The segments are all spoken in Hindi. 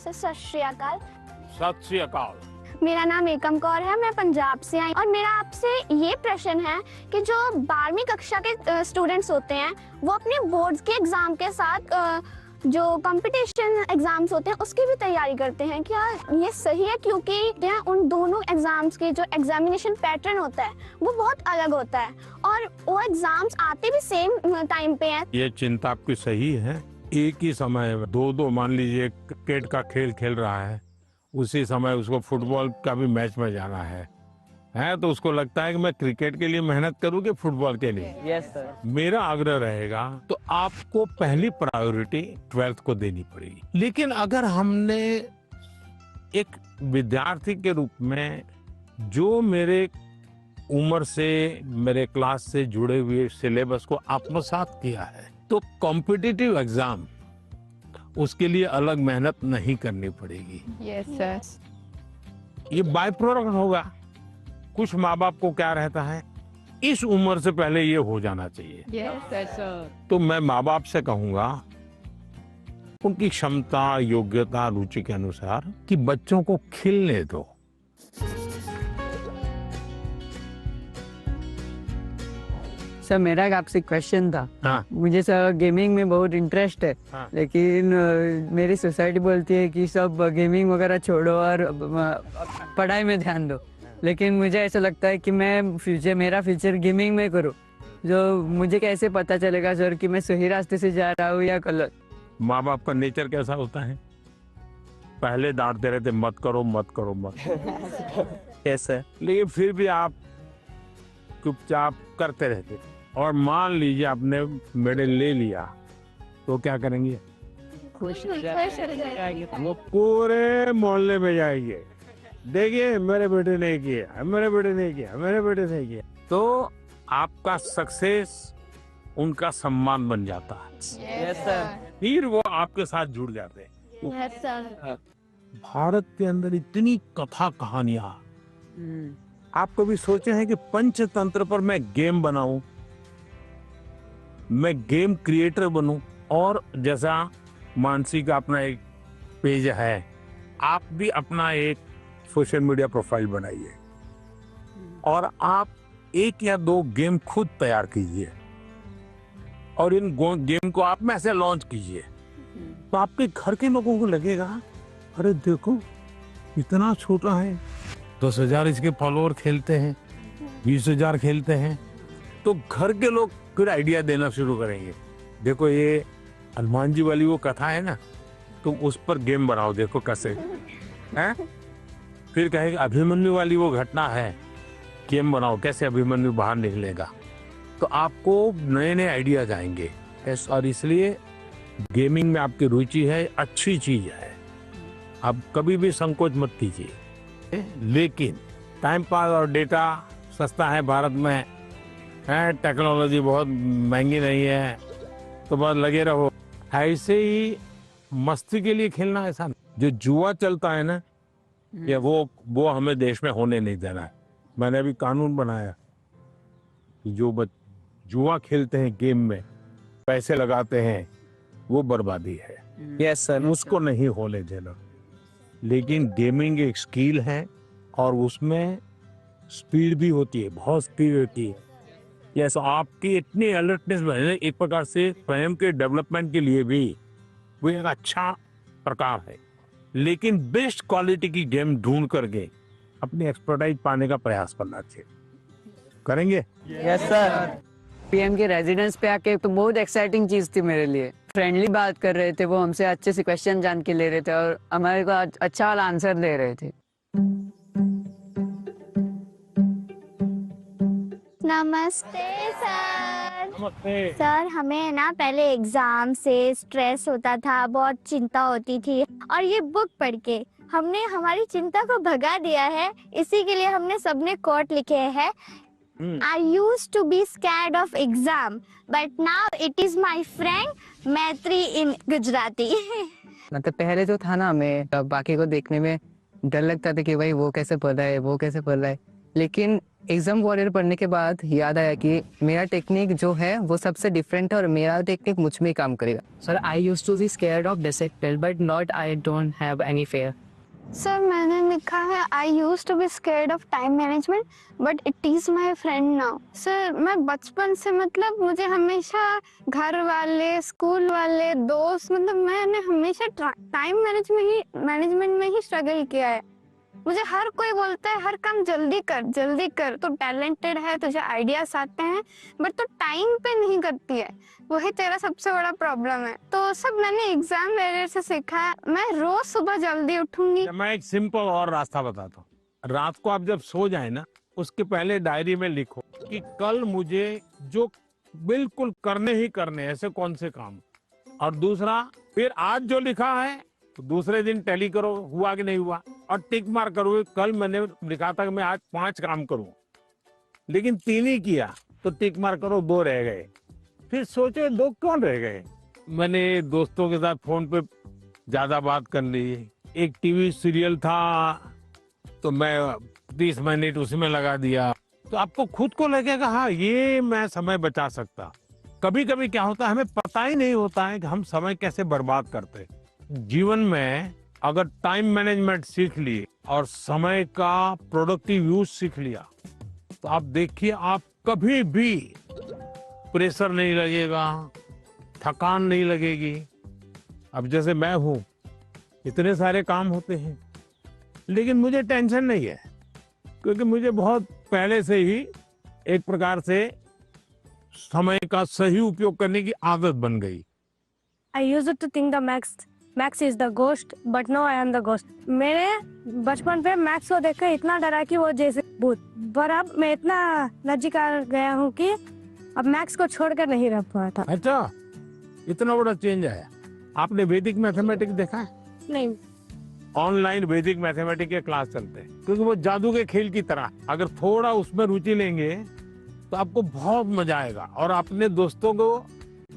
सत श्री अकाल। सत श्री अकाल। मेरा नाम एकम कौर है, मैं पंजाब से आई और मेरा आपसे ये प्रश्न है कि जो 12वीं कक्षा के स्टूडेंट्स होते हैं वो अपने बोर्ड्स के एग्जाम के साथ जो कंपटीशन एग्जाम्स होते हैं उसकी भी तैयारी करते हैं, क्या ये सही है? क्योंकि उन दोनों एग्जाम्स के जो एग्जामिनेशन पैटर्न होता है वो बहुत अलग होता है और वो एग्जाम्स आते भी सेम टाइम पे हैं। ये चिंता आपकी सही है। एक ही समय में दो मान लीजिए क्रिकेट का खेल खेल रहा है, उसी समय उसको फुटबॉल का भी मैच में जाना है तो उसको लगता है कि मैं क्रिकेट के लिए मेहनत करूं कि फुटबॉल के लिए। Yes sir. मेरा आग्रह रहेगा तो आपको पहली प्रायोरिटी 12th को देनी पड़ेगी। लेकिन अगर हमने एक विद्यार्थी के रूप में जो मेरे उम्र से मेरे क्लास से जुड़े हुए सिलेबस को आत्मसात किया है तो कॉम्पिटिटिव एग्जाम उसके लिए अलग मेहनत नहीं करनी पड़ेगी। Yes sir. ये बाय प्रोडक्ट होगा। कुछ माँ बाप को क्या रहता है, इस उम्र से पहले ये हो जाना चाहिए। Yes sir. तो मैं माँ बाप से कहूंगा उनकी क्षमता, योग्यता, रुचि के अनुसार कि बच्चों को खिलने दो। सर मेरा एक आपसे क्वेश्चन था। हाँ। मुझे सर गेमिंग में बहुत इंटरेस्ट है। हाँ। लेकिन मेरी सोसाइटी बोलती है कि सब गेमिंग वगैरह छोड़ो और पढ़ाई में ध्यान दो। लेकिन मुझे ऐसा लगता है कि मेरा फ्यूचर गेमिंग में करूँ। जो मुझे कैसे पता चलेगा सर कि मैं सही रास्ते से जा रहा हूँ या गलत? माँ बाप का नेचर कैसा होता है, पहले डांटते रहते मत करो मत करो मत। Yes sir. लेकिन फिर भी आप चुपचाप करते रहते और मान लीजिए आपने मेडल ले लिया तो क्या करेंगे? खुश वो पूरे मोहल्ले में जाएंगे, देखिए मेरे बेटे ने किया, मेरे बेटे ने किया, मेरे बेटे ने किया। तो आपका सक्सेस उनका सम्मान बन जाता है। Yes sir. फिर वो आपके साथ जुड़ जाते हैं। Yes sir. भारत के अंदर इतनी कथा कहानियां, आप कभी सोचे हैं कि पंचतंत्र पर मैं गेम बनाऊं, मैं गेम क्रिएटर बनूं? और जैसा मानसी का अपना एक पेज है, आप भी अपना एक सोशल मीडिया प्रोफाइल बनाइए और आप 1 या 2 गेम खुद तैयार कीजिए और इन गेम को आप में से लॉन्च कीजिए। तो आपके घर के लोगों को लगेगा अरे देखो इतना छोटा है, 10,000 इसके फॉलोअर खेलते हैं, 20,000 खेलते हैं। तो घर के लोग फिर आइडिया देना शुरू करेंगे, देखो ये हनुमान जी वाली वो कथा है ना, तुम उस पर गेम बनाओ, देखो कैसे हैं। फिर कहेंगे अभिमन्यु वाली वो घटना है, गेम बनाओ कैसे अभिमन्यु बाहर निकलेगा। तो आपको नए नए आइडिया आएंगे। और इसलिए गेमिंग में आपकी रुचि है, अच्छी चीज है, आप कभी भी संकोच मत कीजिए। लेकिन टाइम पास और डेटा सस्ता है भारत में, है टेक्नोलॉजी बहुत महंगी नहीं है, तो बस लगे रहो। ऐसे ही मस्ती के लिए खेलना ऐसा नहीं। जो जुआ चलता है ना, या वो हमें देश में होने नहीं देना है। मैंने अभी कानून बनाया कि जो जुआ खेलते हैं, गेम में पैसे लगाते हैं, वो बर्बादी है। Yes sir. उसको नहीं होने देना। लेकिन गेमिंग एक स्किल है और उसमें स्पीड भी होती है, बहुत स्पीड होती है। यस, आपकी इतनी अलर्टनेस बने, एक प्रकार से स्वयं के डेवलपमेंट के लिए भी वो एक अच्छा प्रकार है। लेकिन बेस्ट क्वालिटी की गेम ढूंढ करके अपनी एक्सपर्टाइज पाने का प्रयास करना चाहिए। करेंगे? Yes sir. पीएम के रेजिडेंस पे आके तो बहुत एक्साइटिंग चीज थी मेरे लिए। फ्रेंडली बात कर रहे थे, वो हमसे अच्छे से क्वेश्चन जान के ले रहे थे और हमारे को अच्छा वाला आंसर दे रहे थे। नमस्ते सर। नमस्ते। सर हमें ना पहले एग्जाम से स्ट्रेस होता था, बहुत चिंता होती थी और ये बुक पढ़ के हमने हमारी चिंता को भगा दिया है। इसी के लिए हमने सबने कोट लिखे हैं। I used to be scared of exam, but now it is my friend मैत्री in गुजराती। मतलब पहले जो था ना, हमें बाकी को देखने में डर लगता था कि भाई वो कैसे पढ़ रहा है, वो कैसे पढ़ रहा है। लेकिन एग्जाम वॉरियर पढ़ने के बाद याद आया कि मेरा टेक्निक जो है वो सबसे डिफरेंट है और मेरा टेक्निक मुझ में ही काम करेगा। Sir I used to be scared of discipline but not I don't have any fear. Sir मैंने लिखा है I use to be scared of time management but it is my friend now. Sir मैं बचपन से मतलब मुझे हमेशा घर वाले स्कूल वाले दोस्त मतलब मैंने हमेशा टाइम मैनेजमेंट में ही स्ट्रगल किया है। मुझे हर कोई बोलता है हर काम जल्दी कर तो टैलेंटेड है तुझे आइडियाज आते हैं बट तो टाइम पे नहीं करती है, वही तेरा सबसे बड़ा प्रॉब्लम है। तो सब मैंने एग्जाम एरियर से सीखा है। मैं रोज सुबह जल्दी उठूंगी। मैं एक सिंपल और रास्ता बताता हूँ। रात को आप जब सो जाए ना, उसके पहले डायरी में लिखो कि कल मुझे जो बिल्कुल करने ही करने ऐसे कौन से काम, और दूसरा फिर आज जो लिखा है तो दूसरे दिन टैली करो हुआ कि नहीं हुआ, और टिक मार करो। कल मैंने लिखा था कि मैं आज 5 काम करूं, लेकिन 3 ही किया तो टिक मार करो, 2 रह गए। फिर सोचो 2 कौन रह गए। मैंने दोस्तों के साथ फोन पे ज्यादा बात कर ली। एक टीवी सीरियल था तो मैं 30 मिनट उसमें लगा दिया, तो आपको खुद को लगेगा हाँ ये मैं समय बचा सकता। कभी कभी क्या होता है, हमें पता ही नहीं होता है कि हम समय कैसे बर्बाद करते हैं। जीवन में अगर टाइम मैनेजमेंट सीख लिए और समय का प्रोडक्टिव यूज सीख लिया तो आप देखिए आप कभी भी प्रेशर नहीं लगेगा, थकान नहीं लगेगी। अब जैसे मैं हूं, इतने सारे काम होते हैं लेकिन मुझे टेंशन नहीं है, क्योंकि मुझे बहुत पहले से ही एक प्रकार से समय का सही उपयोग करने की आदत बन गई। I used to think the Max is the ghost, but now I am the ghost. मेरे बचपन पे मैक्स को देखकर इतना डरा कि वो जैसे भूत, पर अब मैं इतना नजदीक आ गया हूँ कि अब मैक्स को छोड़कर नहीं रह पाता। अच्छा, इतना बड़ा चेंज आया। आपने वैदिक मैथमेटिक्स देखा है? नहीं। ऑनलाइन वैदिक मैथमेटिक्स के क्लास चलते हैं, क्योंकि वो जादू के खेल की तरह, अगर थोड़ा उसमें रुचि लेंगे तो आपको बहुत मजा आएगा और अपने दोस्तों को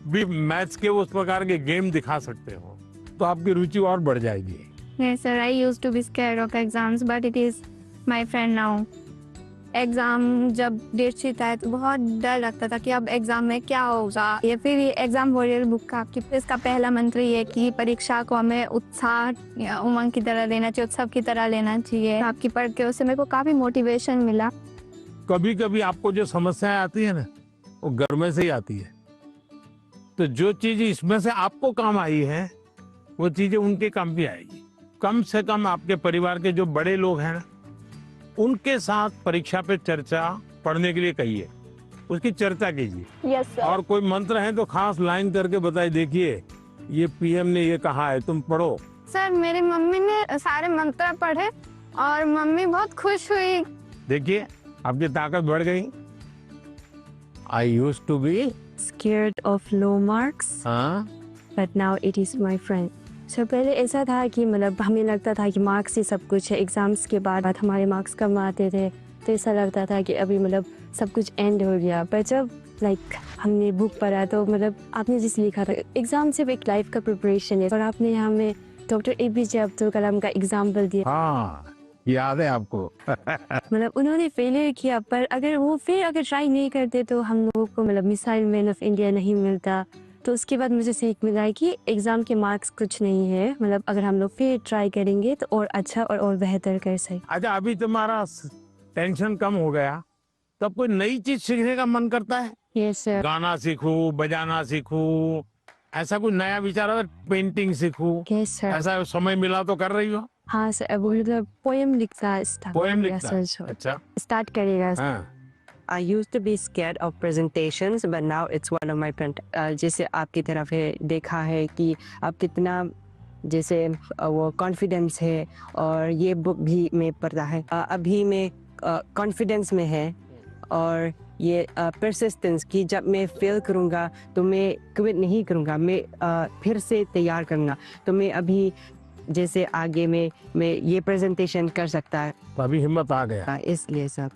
भी मैथ्स के उस प्रकार के गेम दिखा सकते हो, तो आपकी रुचि और बढ़ जाएगी। Yes sir, I used to be scared of exams but it is my friend now. Exam जब डेट शीट आए तो बहुत डर लगता था कि अब एग्जाम में क्या होगा। ये फिर ये एग्जाम वॉरियर बुक का आपकी इसका पहला मंत्र ये है कि परीक्षा को हमें उत्साह या उमंग की तरह लेना चाहिए, उत्सव की तरह लेना चाहिए। आपकी पढ़ के उससे मेरे को काफी मोटिवेशन मिला। कभी कभी आपको जो समस्याएं आती है ना, वो घर में से ही आती है, तो जो चीज इसमें से आपको काम आई है वो चीजें उनके काम भी आएगी। कम से कम आपके परिवार के जो बड़े लोग हैं ना, उनके साथ परीक्षा पे चर्चा पढ़ने के लिए कहिए, उसकी चर्चा कीजिए। Yes sir. और कोई मंत्र है तो खास लाइन करके बताइए, देखिए ये पीएम ने ये कहा है, तुम पढ़ो। सर मेरी मम्मी ने सारे मंत्र पढ़े और मम्मी बहुत खुश हुई। देखिए आपकी ताकत बढ़ गई। I used to be Scared of low marks, but now it is my friend. So पहले ऐसा था कि मतलब हमें लगता था कि मार्क्स ही सब कुछ है। एग्जाम्स के बाद हमारे मार्क्स कम आते थे तो ऐसा लगता था कि अभी मतलब सब कुछ एंड हो गया। पर जब हमने बुक पढ़ा तो मतलब आपने जिस लिखा था एग्जाम सिर्फ एक लाइफ का प्रिपरेशन है, और आपने हमें डॉक्टर APJ अब्दुल कलाम का एग्जाम्पल दिया। हाँ, याद है आपको? मतलब उन्होंने फेलियर किया, पर अगर वो फिर ट्राई नहीं करते तो हम लोगों को मतलब मिसाइल मैन ऑफ इंडिया नहीं मिलता। तो उसके बाद मुझे सीख मिला है कि एग्जाम के मार्क्स कुछ नहीं है, मतलब अगर हम लोग फिर ट्राई करेंगे तो और अच्छा और बेहतर कर सकें। अच्छा, अभी तुम्हारा टेंशन कम हो गया, तब कोई नई चीज सीखने का मन करता है? Yes sir. गाना सीखूं, बजाना सीखूं, ऐसा कुछ नया विचार है? पेंटिंग सीखूं, यस सर। ऐसा समय मिला तो कर रही हो? हाँ सर, अब मतलब पोएम लिखता पोएम लिखता है? अच्छा, स्टार्ट करेगा। हाँ। I used to be scared of presentations, but now it's one of my friend. जैसे आपकी तरफ है देखा है कि आप कितना जैसे वो कॉन्फिडेंस है, और ये बुक भी मैं पढ़ा है। अभी मैं कॉन्फिडेंस में है, और ये परसिस्टेंस कि जब मैं फेल करूँगा तो मैं क्विट नहीं करूँगा, मैं फिर से तैयार करूँगा। तो मैं अभी जैसे आगे में मैं ये प्रेजेंटेशन कर सकता है। तो अभी हिम्मत आ गया। इसलिए सब